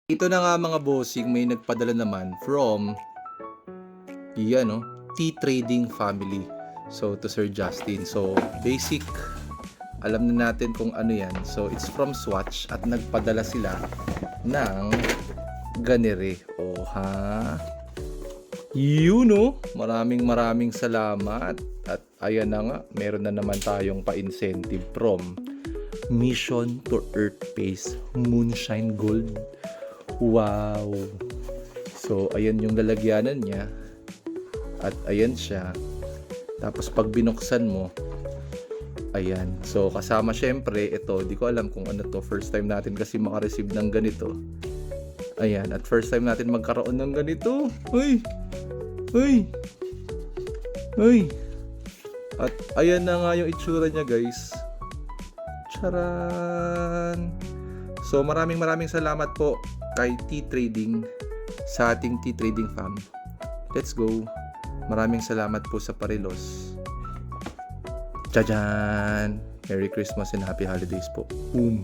Ito na nga mga bossing, may nagpadala naman from T-Trading Family. So to Sir Justin. So basic, alam na natin kung ano yan. So it's from Swatch at nagpadala sila ng ganire. Oh ha. Maraming salamat. At ayan na nga, meron na naman tayong pa-incentive from Mission to Earth Base Moonshine Gold. Wow! So, ayan yung lalagyanan niya. At ayan siya. Tapos, pag binuksan mo, ayan. So, kasama syempre, ito, di ko alam kung ano to. First time natin kasi makareceive ng ganito. Ayan. At first time natin magkaroon ng ganito. Uy! Uy! Uy! At ayan na nga yung itsura niya, guys. Charan! So, maraming salamat po kay T-Trading sa ating T-Trading fam. Let's go. Maraming salamat po sa parilos. Jajan! Merry Christmas and Happy Holidays po. Boom!